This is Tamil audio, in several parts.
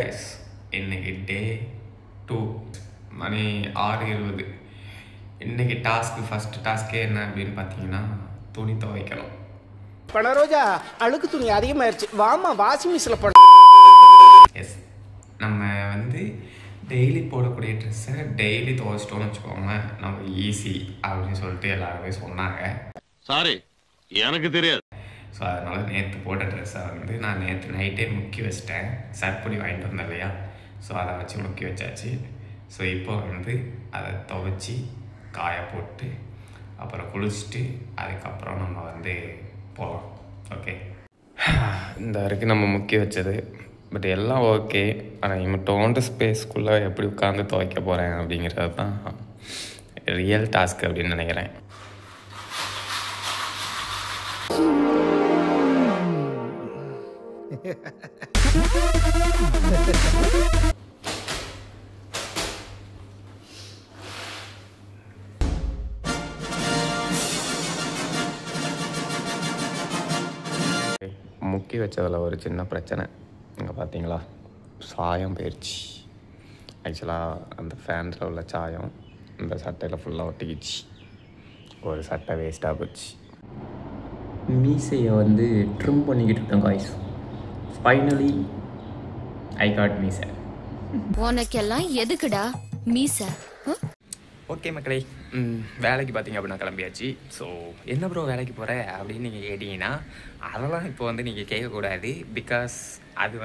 கைஸ், இன்னைக்கு டே 2 மணி 6:20. இன்னைக்கு ஃபஸ்ட்டு டாஸ்க்கே என்ன அப்படின்னு பார்த்தீங்கன்னா துணி துவைக்கணும். பணரோஜா அழுக்கு துணி அதிகமாகிடுச்சு, வாமா வாஷிங் மிஷினில் போட. எஸ், நம்ம டெய்லி போடக்கூடிய ட்ரெஸ்ஸை டெய்லி துவைச்சிட்டோன்னு வச்சுக்கோங்க, நம்ம ஈஸி அப்படின்னு சொல்லிட்டு எல்லாருமே சொன்னாங்க. சாரி, எனக்கு தெரியாது. ஸோ அதனால் நேற்று போட்ட ட்ரெஸ்ஸை நான் நேற்று நைட்டே முக்கி வச்சிட்டேன். சர்ப்பொடி வாங்கிட்டு வந்தேன் இல்லையா, ஸோ அதை வச்சு முக்கி வச்சாச்சு. ஸோ இப்போ அதை துவைச்சி காய போட்டு அப்புறம் குளிச்சுட்டு அதுக்கப்புறம் நம்ம போகலாம். ஓகே, இந்த வரைக்கும் நம்ம முக்கி வச்சது பட் எல்லாம் ஓகே. ஆனால் இமட்டோண்டு ஸ்பேஸ்க்குள்ளே எப்படி உட்காந்து துவைக்க போகிறேன் அப்படிங்கிறது தான் ரியல் டாஸ்க் அப்படின்னு நினைக்கிறேன். முக்கி வச்சதில் ஒரு சின்ன பிரச்சனை. இங்கே பார்த்தீங்களா, சாயம் போயிடுச்சு. ஆக்சுவலாக அந்த ஃபேனில் உள்ள சாயம் இந்த சட்டையில் ஃபுல்லாக ஒட்டிக்கிச்சு. ஒரு சட்டை வேஸ்ட்டாக போச்சு. மீசையை ட்ரிம் பண்ணிக்கிட்டு இருக்கேன் காய்ஸ். ஃபைனலி ஐ காட் மீசை. உனக்கெல்லாம் எதுக்குடா மீசை? ஓகே மக்களே, வேலைக்கு பார்த்தீங்க அப்படின்னா கிளம்பியாச்சு. ஸோ என்ன ப்ரோ வேலைக்கு போகிற அப்படின்னு நீங்கள் கேட்டிங்கன்னா அதெல்லாம் இப்போ நீங்கள் கேட்கக்கூடாது. பிகாஸ் அது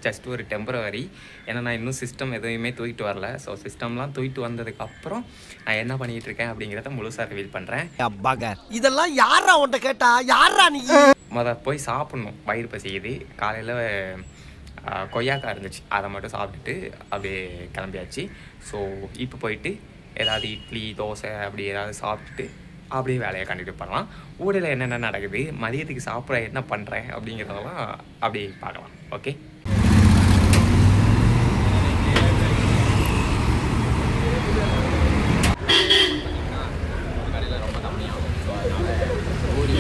ஜஸ்ட் ஒரு டெம்பரவரி. ஏன்னா நான் இன்னும் சிஸ்டம் எதுவுமே தூக்கிட்டு வரல. ஸோ சிஸ்டம்லாம் தூக்கிட்டு வந்ததுக்கப்புறம் நான் என்ன பண்ணிகிட்டு இருக்கேன் அப்படிங்கிறத முழுசாக ரிவீல் பண்ணுறேன். இதெல்லாம் யாரா உன்ட்ட கேட்டா, யாரா நீ? போய் சாப்பிட்ணும், வயிறு பசிக்குது. காலையில் கொய்யாக்காய் இருந்துச்சு, அதை மட்டும் சாப்பிட்டுட்டு அப்படியே கிளம்பியாச்சு. ஸோ இப்போ போயிட்டு ஏதாவது இட்லி தோசை அப்படி ஏதாவது சாப்பிட்டுட்டு அப்படியே வேலையை கண்டினியூ பண்ணலாம். ஊரில் என்னென்ன நடக்குது, மதியத்துக்கு சாப்பிட என்ன பண்ணுறேன் அப்படிங்கிறதெல்லாம் அப்படியே பார்க்கலாம். ஓகே, கடையில் ரொம்ப கம்மியாகும். ஸோ அதனால் பூரி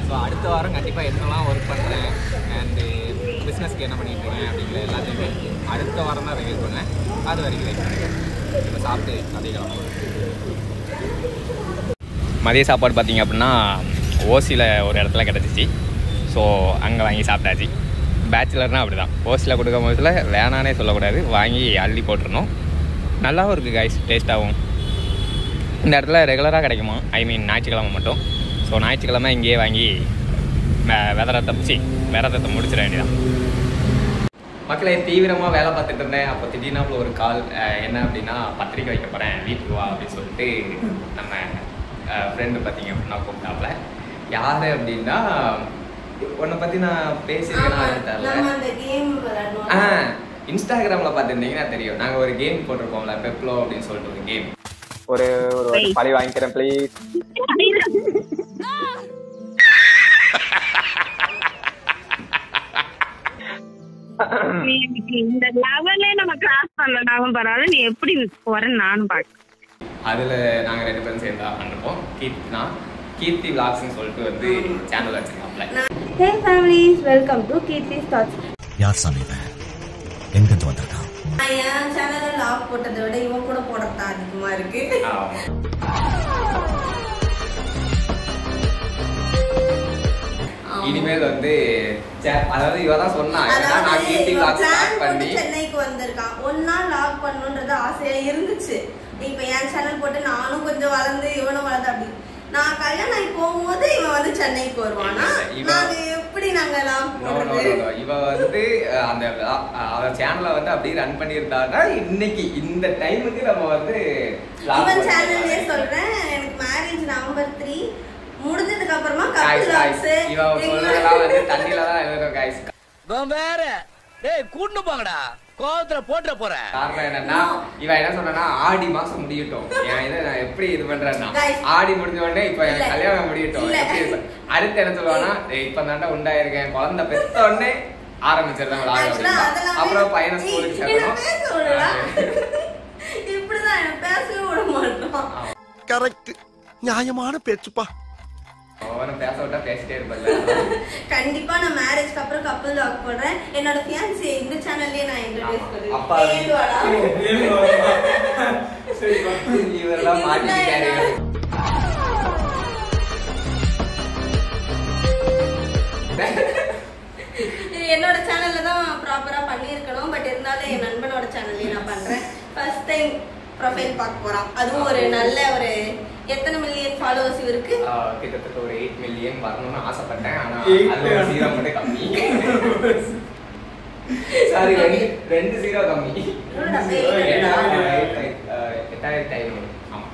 ஸோ அடுத்த வாரம் கண்டிப்பாக என்னெல்லாம் ஒர்க் பண்ணுறேன் அண்டு பிஸ்னஸ்க்கு என்ன பண்ணிட்டுருக்கேன் அப்படிங்கிற எல்லாத்தையுமே அடுத்த வாரம் தான் ரிவீல் பண்ணேன். அது வரைக்கும் வெயிட் பண்ணுறேன். இப்போ சாப்பிட்டு அதிகம் மதிய சாப்பாடு பார்த்திங்க அப்படின்னா ஓசியில் ஒரு இடத்துல கிடச்சிச்சு. ஸோ அங்கே வாங்கி சாப்பிட்டாச்சு. பேச்சுலர்னால் அப்படி தான், ஓசியில் கொடுக்கும் போதில் வேணானே சொல்லக்கூடாது, வாங்கி அள்ளி போட்டுருணும். நல்லாவும் இருக்குது காய்ஸ், டேஸ்ட்டாகவும். இந்த இடத்துல ரெகுலராக கிடைக்குமா, ஐ மீன் ஞாயிற்றுக்கிழமை மட்டும். ஸோ ஞாயிற்றுக்கிழமை இங்கேயே வாங்கி விரதத்தை முடிச்சிட வேண்டியதான். மக்களை தீவிரமாக வேலை பார்த்துட்டு இருந்தேன். அப்போ திடீர்னாப்புல ஒரு கால், என்ன அப்படின்னா பத்திரிக்கை வைக்க போகிறேன் வீட்டுக்கு வா அப்படின்னு சொல்லிட்டு நம்ம ஃப்ரெண்டு பார்த்தீங்க அப்படின்னா கூப்பிட்டாப்புல. யார் அப்படின்னா உன்னை பற்றி நான் பேசியிருக்கேன்னா தெரியல, இன்ஸ்டாகிராமில் பார்த்துருந்தீங்கன்னா தெரியும். நாங்கள் ஒரு கேம் போட்டிருக்கோம்ல, பெப்ளோ அப்படின்னு சொல்லிட்டு ஒரு கேம். ஒரு பழி வாங்கிக்கிறேன் ப்ளீஸ். இந்த லெவலே நம்ம கிராஸ் பண்ணலனாலும் பரவாயில்ல, நீ எப்படி போறேன்னு நானும் பார்க்க. அதில் நாங்கள் 2 பேரும் சேர்ந்து தான் பண்ணிருப்போம். கீர்த்தி விளாக்ஸ்னு சொல்லிட்டு சேனல் வச்சிருக்காப்ல. Hey families, welcome to Keerthi's thoughts. யார் சமைப்பேன், எங்கிருந்து வந்திருக்கான்? என் சேனல்ல லாக் போட்டதை விட இவன் கூட போடத்தான் அதிகமா இருக்கு. இனிமேல் அதாவது இவ தான் சொன்னா நான் கீர்த்தி விளாக்ஸ் ஸ்டார்ட் பண்ணி சென்னைக்கு வந்திருக்கான். ஒன்னா லாக் பண்ணணும்ன்றது ஆசையா இருந்துச்சு. இப்ப என் சேனல் போட்டு நானும் கொஞ்சம் வளர்ந்து இவனும் வளர்ந்து, அப்படி நான் கல்யாணம் ஆகி போகும்போது இவன் சென்னைக்கு வருவானா, நாங்க எப்படி நாங்க லாக் போடுறது? இவ அந்த அவன் சேனலை அப்படியே ரன் பண்ணியிருந்தாருன்னா இன்னைக்கு இந்த டைமுக்கு நம்ம இவன் சேனல்லே சொல்றேன். எனக்கு மேரேஜ் நவம்பர் 3 முடிஞ்சதுக்கு அப்புறமா கப்பிள் லாக்ஸ் இவன் சொல்றதெல்லாம் தண்ணில தான் எழுதுறோம் गाइस. வேற டேய் கூட்டு போங்கடா, கோவத்துல போட்ற போற. காரணம் என்னன்னா இவன் என்ன சொன்னா ஆடி மாசம் முடியட்டும், நான் எப்படி இது பண்றேன்னா ஆடி முடிஞ்ச உடனே இப்ப என் கல்யாணம் முடியட்டும். அடுத்து என்ன சொல்லுவானா, இப்ப தாண்டா உண்டாயிருக்கேன், குழந்தை பெத்த உடனே ஆரம்பிச்சிருந்தாங்க. அப்புறம் பையனை ஸ்கூலுக்கு சேர்க்கணும். இப்படிதான் பேசவே விட மாட்டோம். கரெக்ட், நியாயமான பேச்சுப்பா. பேச விட்டா பேசிட்டே இருப்பேன். கண்டிப்பா நான் மேரேஜ்க்கு அப்புறம் கப்பல் லாக் போடுறேன். என்னோட ஃபியான்சி இந்த சேனல்லே நான் இன்ட்ரோ듀ஸ் பண்ணுவேன். அப்பா இவரெல்லாம் மாட்டிக்கிட்டாரு. என்னோட சேனல்ல தான் ப்ராப்பரா பண்ணியிருக்கணும். பட் இருந்தாலும் என் நண்பனோட சேனல்லே நான் பண்றேன். ஃபர்ஸ்ட் டைம் ப்ரொஃபைல் பார்க்க போறான். அதுவும் ஒரு நல்ல ஒரு எத்தனை மில்லியன் ஃபாலோவர்ஸ் இருக்கு? கிட்டத்தட்ட ஒரு 8 மில்லியன் வரணும்னு ஆசைப்பட்டேன். ஆனா அது ஒரு 0 மட்டும் கம்மி. சாரி 2 0 கம்மி. 8500. ஆமா.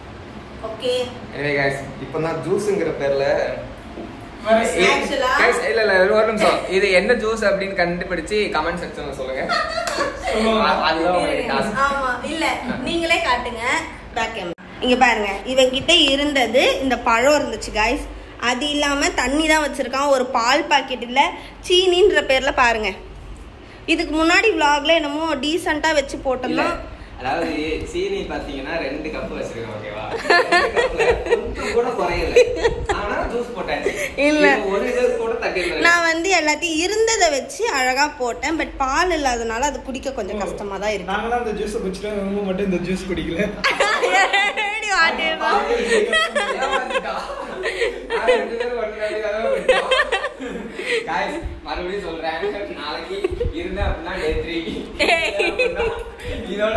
ஓகே. எனவே गाइस இப்போதான் ஜூஸ்ங்கற பேர்ல ஆக்சுவலா இல்ல ஒரு நிமிஷம். இது என்ன ஜூஸ் அப்படின்னு கண்டுபிடிச்சு கமெண்ட் செக்ஷன்ல சொல்லுங்க. ஆமா இல்ல நீங்களே காட்டுங்க பேக் கேமரா. இங்க பாருங்க, இவன் கிட்ட இருந்தது இந்த பழம் இருந்துச்சு गाइस. அது இல்லாம தண்ணி தான் வச்சிருக்கான். ஒரு பால் பாக்கெட் இல்ல சீனின்ற பேர்ல பாருங்க. இதுக்கு முன்னாடி vlogல என்னமோ டீசென்ட்டா வச்சு போட்டோம்னா அதாவது சீனி பாத்தீங்கன்னா 2 கப் வச்சிருக்கேன். ஓகேவா? 2 கப்ல கொஞ்சம் கூட குறையல. ஆனா ஜூஸ் போட்டாச்சு. இல்ல ஒரு இது கூட தட்டில நான் வந்து எல்லாத்தையும் இருந்ததை வச்சு அழகா போட்டேன். பட் பால் இல்லாதனால அது குடிக்க கொஞ்சம் கஷ்டமா தான் இருக்கு. நாங்களாம் அந்த ஜூஸ் குடிச்சிட்டோம், இவங்க மட்டும் இந்த ஜூஸ் குடிக்கல. மறுபடியும் சொல்றேன், நாளைக்கு இருந்த அப்படின்னா டே 3 இதோட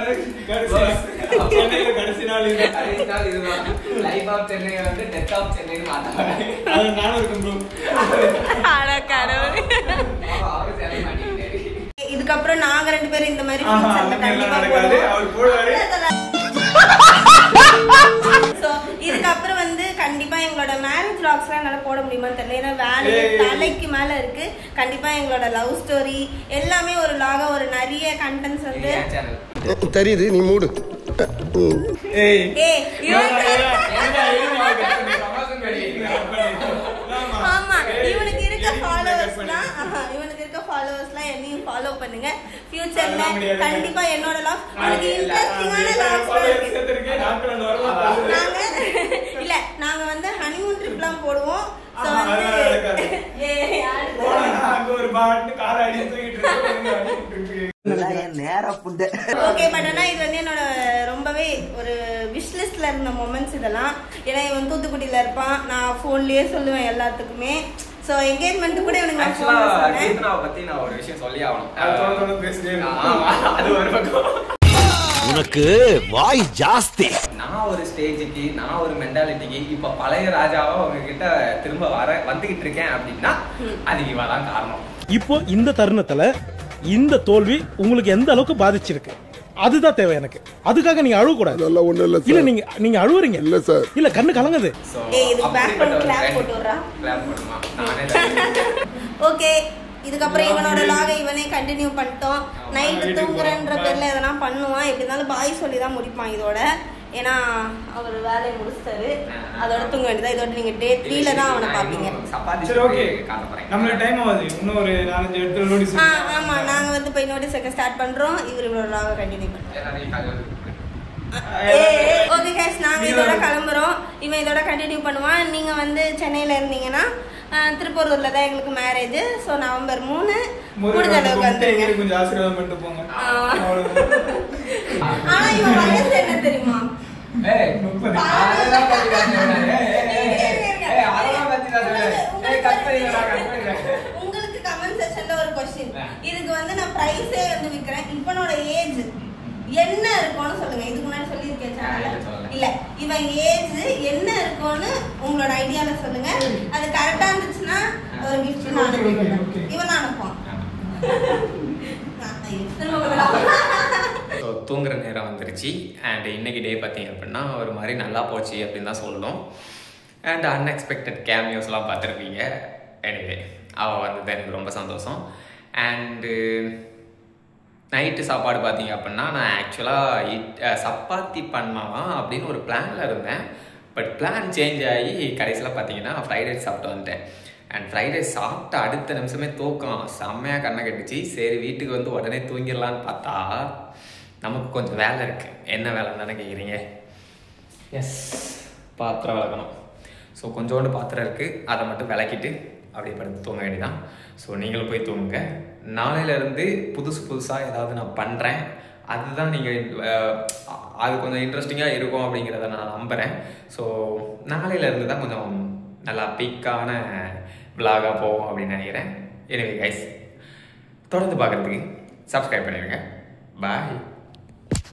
கடைசி நாள் இதுதான். லைஃப் ஆஃப் சென்னை வந்து டெத் ஆஃப் சென்னைன்னு மாத்தாங்க. நானும் இருக்கேன் இதுக்கப்புறம் நாங்க 2 பேரும் இந்த மாதிரி இதுக்கப்புறம் வந்து கண்டிப்பா எங்களோட மேரேஜ் vlogsலாம் என்னால போட முடியுமான்னு தெரியல. ஏன்னா வேலையே தலைக்கு மேல இருக்கு. கண்டிப்பா எங்களோட லவ் ஸ்டோரி எல்லாமே ஒரு vlog, ஒரு நிறைய கண்டென்ட்ஸ் வந்து தெரியுது. நீ மூடு. ஆமா இவனுக்கு இருக்க ஃபாலோவர்ஸ்லாம் என்னையும் ஃபாலோ பண்ணுங்க. ஃபியூச்சர்ல கண்டிப்பா என்னோட லாக் உங்களுக்கு இன்ட்ரஸ்டிங்கான நாங்க இல்ல நாங்க வந்து ஹனிமூன் ட்ரிப்லாம் போடுவோம். சோ வந்து ஒரு பாட்டு கார் அடி தூக்கிட்டு ஓகே. பட் ஆனா இது வந்து என்னோட ரொம்பவே ஒரு விஷ் லிஸ்ட்ல இருந்த மொமெண்ட்ஸ் இதெல்லாம். ஏன்னா இவன் தூத்துக்குடியில இருப்பான், நான் போன்லயே சொல்லுவேன் எல்லாத்துக்குமே. சோ என்கேஜ்மென்ட் கூட எனக்கு நான் போன்ல சொன்னேன். கீர்த்தனாவை பத்தி நான் ஒரு விஷயம் சொல்லி ஆகணும். அது ஒரு பக்கம். உனக்கு வாய் ஜாஸ்தி. நான் ஒரு ஸ்டேஜுக்கு, நான் ஒரு மென்டாலிட்டிக்கு இப்ப பழைய ராஜாவா உங்ககிட்ட திரும்ப வந்துகிட்டு இருக்கேன் அப்படின்னா அது இவதான் காரணம். இப்போ இந்த தருணத்துல இந்த தோல்வி உங்களுக்கு எந்த அளவுக்கு பாதிச்சிருக்கு அதுதான் தேவை எனக்கு. அதுக்காக நீங்க அழுவ கூடாது. இல்ல நீங்க அழுவுறீங்க. இல்ல சார், இல்ல கண்ணு கலங்குது. ஓகே இதுக்கப்புறம் இவனோட லாக இவனே கண்டினியூ பண்ணிட்டோம். நைட்டு தூங்குறன்ற பேர்ல எதனா பண்ணுவான். எப்படி இருந்தாலும் பாய் சொல்லி தான் முடிப்பான் இதோட. ஏன்னா அவர் வேலையை முடிச்சிட்டாரு, அதோட தூங்க வேண்டியதா. இதோட நீங்க டே 3ல தான் அவனை பாப்பீங்க. சரி ஓகே, நம்ம டைம் ஆகுது. இன்னும் ஒரு 4-5 இடத்துல நோட்டீஸ். ஆமா நாங்க வந்து போய் நோட்டீஸ் வைக்க ஸ்டார்ட் பண்றோம். இவரோட லாக கண்டினியூ பண்றோம். ஓகே गाइस நாங்க இதோட கிளம்புறோம். இவன் இதோட கண்டினியூ பண்ணுவான். நீங்க வந்து சென்னையில இருந்தீங்கன்னா திருப்பூர்ல தான் எங்களுக்கு மேரேஜ். சோ நவம்பர் 3 முடிஞ்ச அளவுக்கு வந்துருங்க. கொஞ்சம் ஆசீர்வாதம் பண்ணிட்டு போங்க. ஆனா இவன் வயசு என்ன தெரியுமா? உங்களுக்கு கமெண்ட் செக்ஷன்ல ஒரு क्वेश्चन. இதுக்கு வந்து நான் பிரைஸே வந்து விக்கிறேன். இவனோட ஏஜ் என்ன இருக்கும்னு சொல்லுங்க. இதுக்கு முன்னாடி சொல்லியிருக்கேன் சேனல்ல. இல்ல இவன் ஏஜ் என்ன இருக்கும்னு உங்களோட ஐடியால சொல்லுங்க. அது கரெக்டா இருந்துச்சுன்னா ஒரு கிஃப்ட் நான் அனுப்புவேன். இவன் அனுப்புவான். தூங்குற நேரம் வந்துருச்சு. அண்ட் இன்னைக்கு டே பார்த்தீங்க அப்படின்னா ஒரு மாதிரி நல்லா போச்சு அப்படின்னு தான் சொல்லணும். அண்ட் அன்எக்ஸ்பெக்டட் கேமியோஸ்லாம் பார்த்துருப்பீங்க. எனிவே அவள் வந்தது எனக்கு ரொம்ப சந்தோஷம். அண்டு நைட்டு சாப்பாடு பார்த்தீங்க அப்படின்னா நான் ஆக்சுவலாக சப்பாத்தி பண்ணலாம் அப்படின்னு ஒரு பிளானில் இருந்தேன். பட் பிளான் சேஞ்ச் ஆகி கடைசியில் பார்த்தீங்கன்னா ஃப்ரைட் ரைஸ் சாப்பிட்டு வந்துட்டேன். அண்ட் ஃப்ரைட் ரைஸ் சாப்பிட்ட அடுத்த நிமிஷமே தூக்கம் செம்மையாக கண்ணை கட்டுச்சு. சரி வீட்டுக்கு வந்து உடனே தூங்கிடலான்னு பார்த்தா நமக்கு கொஞ்சம் வேலை இருக்குது. என்ன வேலைன்னு தானே கேட்குறீங்க? எஸ், பாத்திரம் விளக்கணும். ஸோ கொஞ்சோண்டு பாத்திரம் இருக்குது, அதை மட்டும் விளக்கிட்டு அப்படியே படுத்து தூங்க வேண்டியதான். ஸோ நீங்களும் போய் தூங்குங்க. நாளையிலேருந்து புதுசாக ஏதாவது நான் பண்ணுறேன், அதுதான் நீங்கள் அது கொஞ்சம் இன்ட்ரெஸ்டிங்காக இருக்கும் அப்படிங்கிறத நான் நம்புகிறேன். ஸோ நாளையிலேருந்து தான் கொஞ்சம் நல்லா பீக்கான விலாகாக போகும் அப்படின்னு நினைக்கிறேன். எனிவே கைஸ், தொடர்ந்து பார்க்குறதுக்கு சப்ஸ்கிரைப் பண்ணிடுங்க. பாய்.